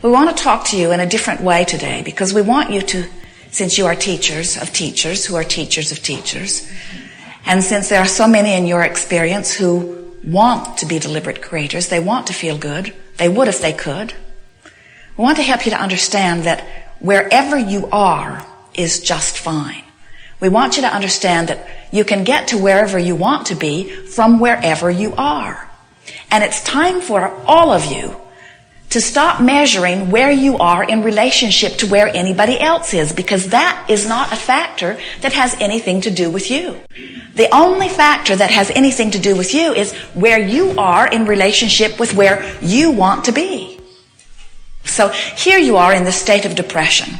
We want to talk to you in a different way today because we want you to, since you are teachers of teachers who are teachers of teachers, and since there are so many in your experience who want to be deliberate creators, they want to feel good, they would if they could, we want to help you to understand that wherever you are is just fine. We want you to understand that you can get to wherever you want to be from wherever you are. And it's time for all of you to stop measuring where you are in relationship to where anybody else is, because that is not a factor that has anything to do with you. The only factor that has anything to do with you is where you are in relationship with where you want to be. So here you are in the state of depression.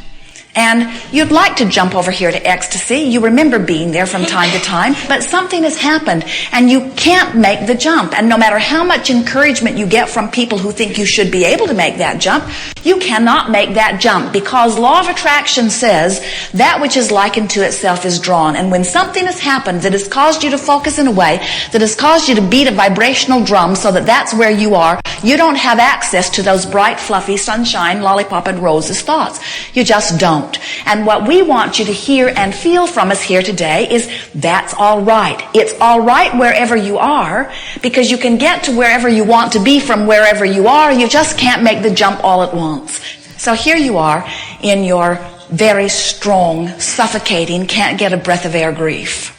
And you'd like to jump over here to ecstasy. You remember being there from time to time, but something has happened and you can't make the jump. And no matter how much encouragement you get from people who think you should be able to make that jump, you cannot make that jump because law of attraction says that which is likened to itself is drawn. And when something has happened that has caused you to focus in a way, that has caused you to beat a vibrational drum so that that's where you are, you don't have access to those bright, fluffy, sunshine, lollipop and roses thoughts. You just don't. And what we want you to hear and feel from us here today is that's all right. It's all right wherever you are because you can get to wherever you want to be from wherever you are. You just can't make the jump all at once. So here you are in your very strong, suffocating, can't get a breath of air grief.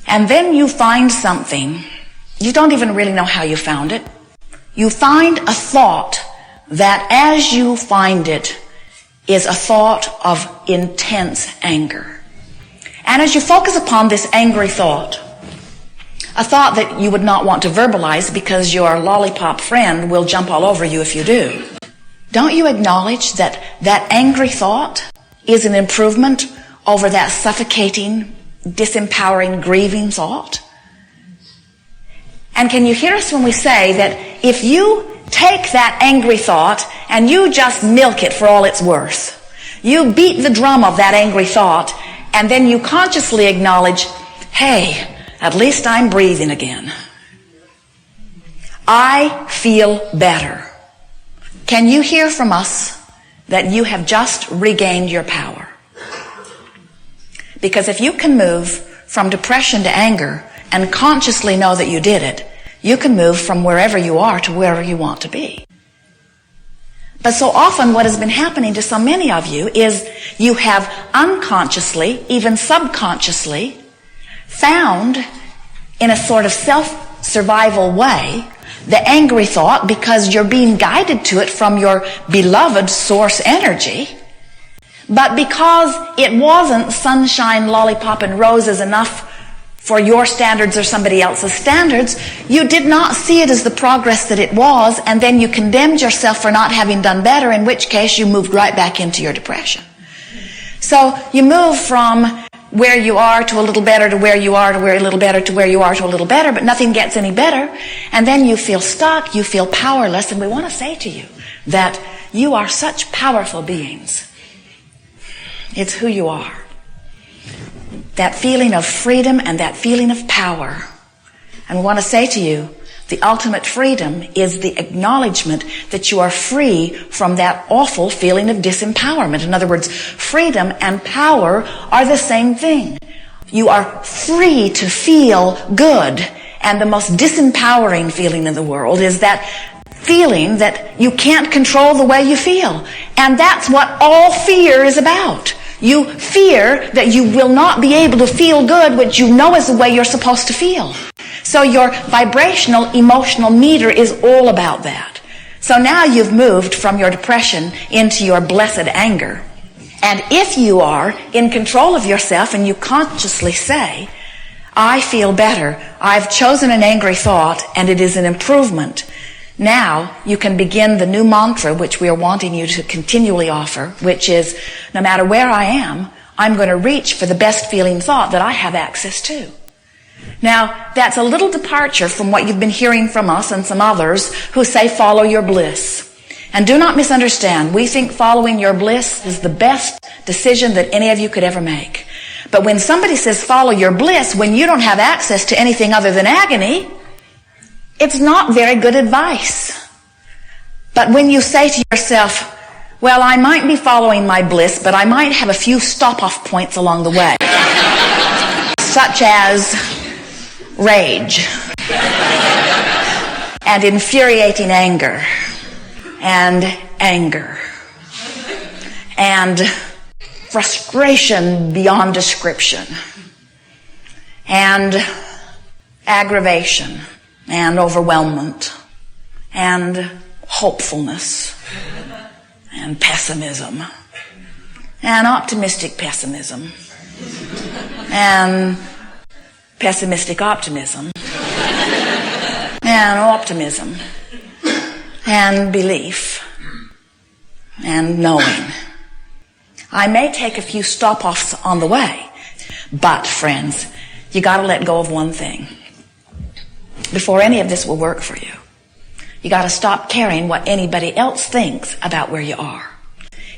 And then you find something. You don't even really know how you found it. You find a thought that as you find it is a thought of intense anger. And as you focus upon this angry thought, a thought that you would not want to verbalize because your lollipop friend will jump all over you if you do, don't you acknowledge that that angry thought is an improvement over that suffocating, disempowering, grieving thought? And can you hear us when we say that if you take that angry thought and you just milk it for all it's worth, you beat the drum of that angry thought, and then you consciously acknowledge, hey, at least I'm breathing again. I feel better. Can you hear from us that you have just regained your power? Because if you can move from depression to anger and consciously know that you did it, you can move from wherever you are to wherever you want to be. But so often what has been happening to so many of you is you have unconsciously, even subconsciously, found in a sort of self-survival way the angry thought because you're being guided to it from your beloved source energy. But because it wasn't sunshine, lollipop, and roses enough for your standards or somebody else's standards, you did not see it as the progress that it was, and then you condemned yourself for not having done better, in which case you moved right back into your depression. So you move from where you are to a little better to where you are to where a little better to where you are to a little better, but nothing gets any better, and then you feel stuck, you feel powerless, and we want to say to you that you are such powerful beings. It's who you are. That feeling of freedom and that feeling of power. And we want to say to you, the ultimate freedom is the acknowledgement that you are free from that awful feeling of disempowerment. In other words, freedom and power are the same thing. You are free to feel good. And the most disempowering feeling in the world is that feeling that you can't control the way you feel. And that's what all fear is about. You fear that you will not be able to feel good, which you know is the way you're supposed to feel. So your vibrational, emotional meter is all about that. So now you've moved from your depression into your blessed anger. And if you are in control of yourself and you consciously say, I feel better, I've chosen an angry thought, and it is an improvement, now you can begin the new mantra which we are wanting you to continually offer, which is, no matter where I am, I'm going to reach for the best feeling thought that I have access to. Now, that's a little departure from what you've been hearing from us and some others who say follow your bliss. And do not misunderstand, we think following your bliss is the best decision that any of you could ever make. But when somebody says follow your bliss, when you don't have access to anything other than agony, it's not very good advice. But when you say to yourself, well, I might be following my bliss, but I might have a few stop-off points along the way, such as rage and infuriating anger and frustration beyond description and aggravation and overwhelmment and hopefulness and pessimism and optimistic pessimism and pessimistic optimism and optimism and belief and knowing. I may take a few stop-offs on the way, but friends, you got to let go of one thing before any of this will work for you. You got to stop caring what anybody else thinks about where you are.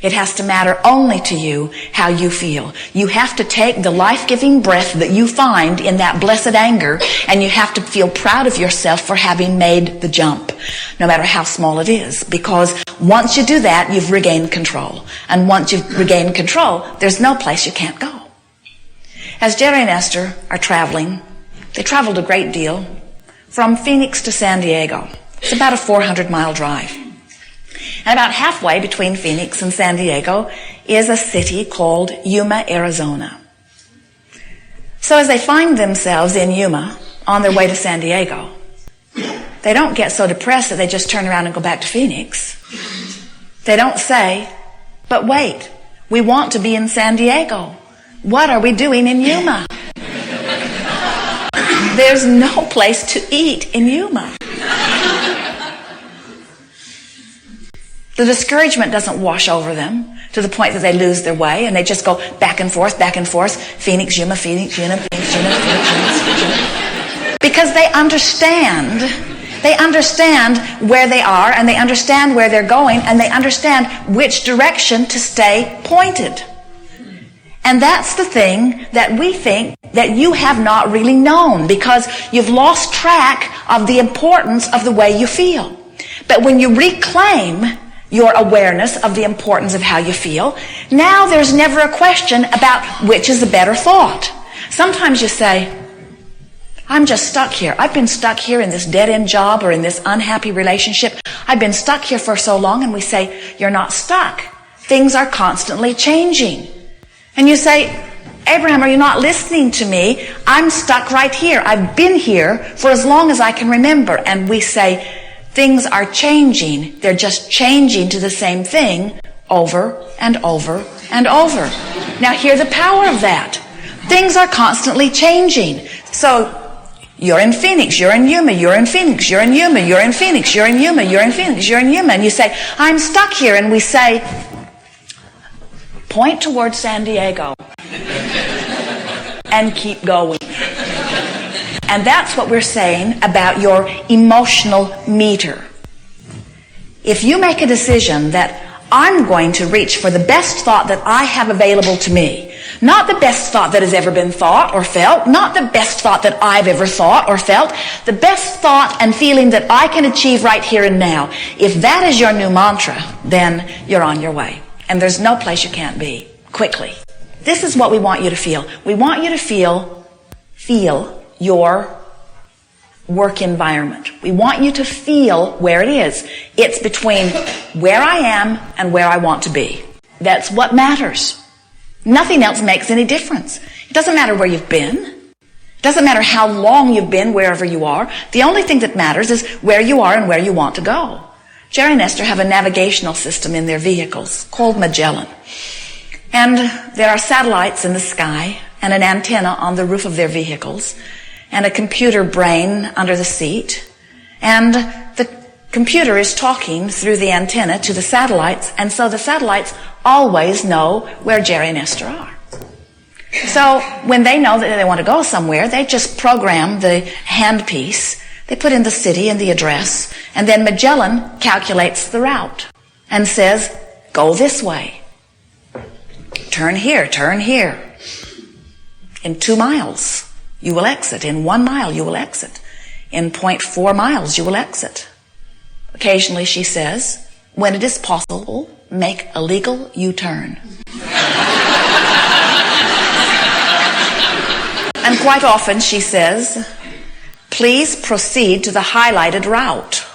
It has to matter only to you how you feel. You have to take the life-giving breath that you find in that blessed anger, and you have to feel proud of yourself for having made the jump, no matter how small it is. Because once you do that, you've regained control. And once you've regained control, there's no place you can't go. As Jerry and Esther are traveling, they traveled a great deal from Phoenix to San Diego. It's about a 400-mile drive. And about halfway between Phoenix and San Diego is a city called Yuma, Arizona. So as they find themselves in Yuma on their way to San Diego, they don't get so depressed that they just turn around and go back to Phoenix. They don't say, but wait, we want to be in San Diego. What are we doing in Yuma? There's no place to eat in Yuma. The discouragement doesn't wash over them to the point that they lose their way and they just go back and forth, Phoenix, Yuma, Phoenix, Yuma, Phoenix, Yuma, Phoenix, Yuma. Because they understand where they are and they understand where they're going and they understand which direction to stay pointed. And that's the thing that we think that you have not really known because you've lost track of the importance of the way you feel. But when you reclaim your awareness of the importance of how you feel, now there's never a question about which is the better thought. Sometimes you say, I'm just stuck here. I've been stuck here in this dead-end job or in this unhappy relationship. I've been stuck here for so long. And we say, you're not stuck. Things are constantly changing. And you say, Abraham, are you not listening to me? I'm stuck right here. I've been here for as long as I can remember. And we say, things are changing. They're just changing to the same thing over and over and over. Now hear the power of that. Things are constantly changing. So you're in Phoenix, you're in Yuma, you're in Phoenix, you're in Yuma, you're in Phoenix, you're in Yuma, you're in Phoenix, you're in Yuma. And you say, I'm stuck here. And we say, point towards San Diego and keep going. And that's what we're saying about your emotional meter. If you make a decision that I'm going to reach for the best thought that I have available to me, not the best thought that has ever been thought or felt, not the best thought that I've ever thought or felt, the best thought and feeling that I can achieve right here and now. If that is your new mantra, then you're on your way. And there's no place you can't be quickly. This is what we want you to feel. We want you to feel your work environment. We want you to feel where it is. It's between where I am and where I want to be. That's what matters. Nothing else makes any difference. It doesn't matter where you've been. It doesn't matter how long you've been wherever you are. The only thing that matters is where you are and where you want to go. Jerry and Esther have a navigational system in their vehicles called Magellan. And there are satellites in the sky and an antenna on the roof of their vehicles and a computer brain under the seat. And the computer is talking through the antenna to the satellites, and so the satellites always know where Jerry and Esther are. So when they know that they want to go somewhere, they just program the handpiece. They put in the city and the address, and then Magellan calculates the route and says, go this way. Turn here, turn here. In 2 miles, you will exit. In 1 mile, you will exit. In 0.4 miles, you will exit. Occasionally, she says, when it is possible, make a legal U-turn. And quite often she says, please proceed to the highlighted route.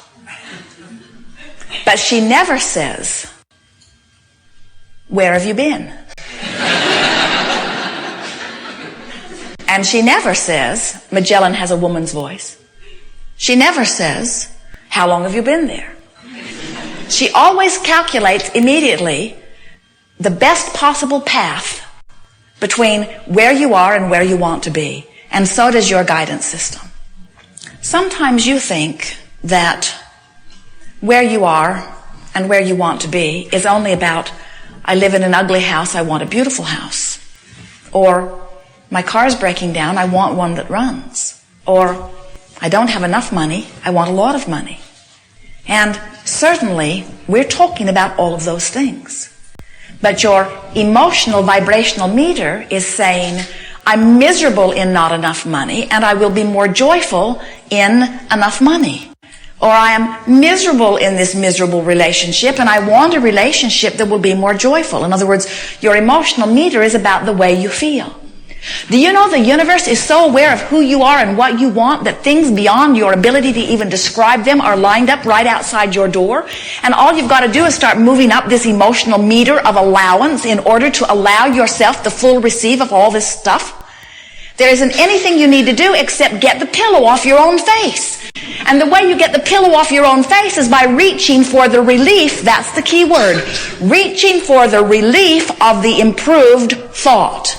But she never says, where have you been? And she never says, Magellan has a woman's voice. She never says, how long have you been there? She always calculates immediately the best possible path between where you are and where you want to be. And so does your guidance system. Sometimes you think that where you are and where you want to be is only about, I live in an ugly house, I want a beautiful house. Or, my car's breaking down, I want one that runs. Or, I don't have enough money, I want a lot of money. And certainly, we're talking about all of those things. But your emotional vibrational meter is saying, I'm miserable in not enough money, and I will be more joyful in enough money. Or I am miserable in this miserable relationship, and I want a relationship that will be more joyful. In other words, your emotional meter is about the way you feel. Do you know the universe is so aware of who you are and what you want that things beyond your ability to even describe them are lined up right outside your door? And all you've got to do is start moving up this emotional meter of allowance in order to allow yourself the full receive of all this stuff. There isn't anything you need to do except get the pillow off your own face. And the way you get the pillow off your own face is by reaching for the relief. That's the key word. Reaching for the relief of the improved thought.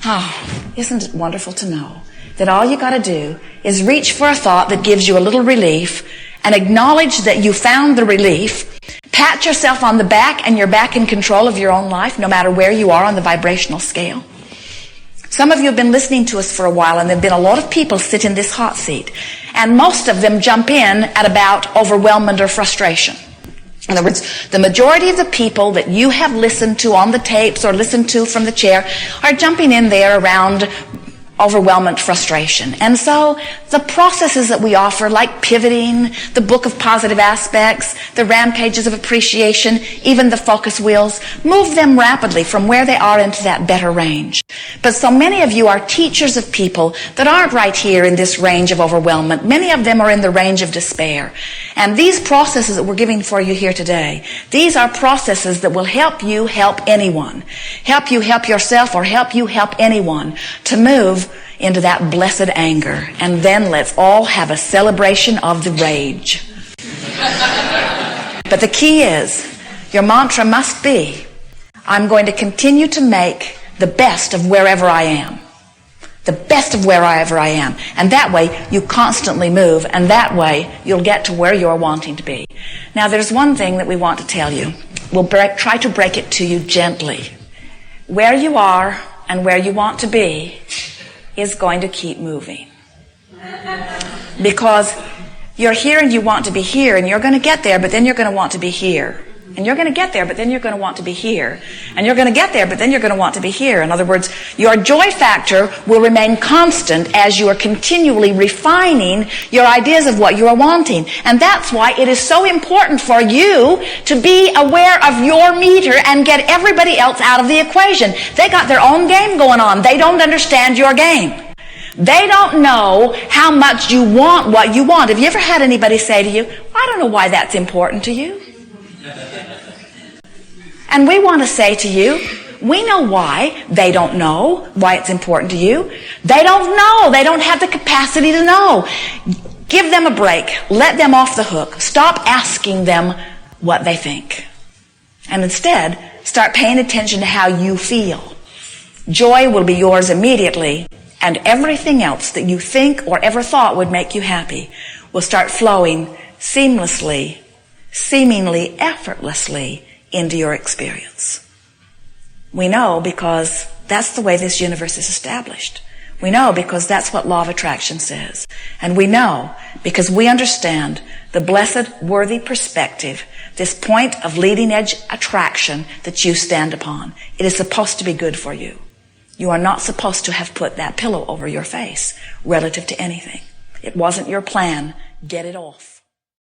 Oh, isn't it wonderful to know that all you got to do is reach for a thought that gives you a little relief and acknowledge that you found the relief, pat yourself on the back, and you're back in control of your own life no matter where you are on the vibrational scale. Some of you have been listening to us for a while, and there have been a lot of people sit in this hot seat, and most of them jump in at about overwhelmment or frustration. In other words, the majority of the people that you have listened to on the tapes or listened to from the chair are jumping in there around overwhelmment, frustration. And so the processes that we offer, like pivoting, the book of positive aspects, the rampages of appreciation, even the focus wheels, move them rapidly from where they are into that better range. But so many of you are teachers of people that aren't right here in this range of overwhelmment. Many of them are in the range of despair. And these processes that we're giving for you here today, these are processes that will help you help anyone. Help you help yourself, or help you help anyone to move into that blessed anger. And then let's all have a celebration of the rage. But the key is, your mantra must be, I'm going to continue to make the best of wherever I am. The best of wherever I am. And that way, you constantly move, and that way, you'll get to where you're wanting to be. Now, there's one thing that we want to tell you. We'll try to break it to you gently. Where you are and where you want to be is going to keep moving. Because you're here and you want to be here, and you're going to get there, but then you're going to want to be here. And you're going to get there, but then you're going to want to be here. And you're going to get there, but then you're going to want to be here. In other words, your joy factor will remain constant as you are continually refining your ideas of what you are wanting. And that's why it is so important for you to be aware of your meter and get everybody else out of the equation. They got their own game going on. They don't understand your game. They don't know how much you want what you want. Have you ever had anybody say to you, I don't know why that's important to you? And we want to say to you, we know why. They don't know why it's important to you. They don't know. They don't have the capacity to know. Give them a break. Let them off the hook. Stop asking them what they think. And instead, start paying attention to how you feel. Joy will be yours immediately, and everything else that you think or ever thought would make you happy will start flowing seamlessly, seemingly effortlessly into your experience. We know because that's the way this universe is established. We know because that's what law of attraction says. And we know because we understand the blessed, worthy perspective, this point of leading edge attraction that you stand upon. It is supposed to be good for you. You are not supposed to have put that pillow over your face relative to anything. It wasn't your plan. Get it off.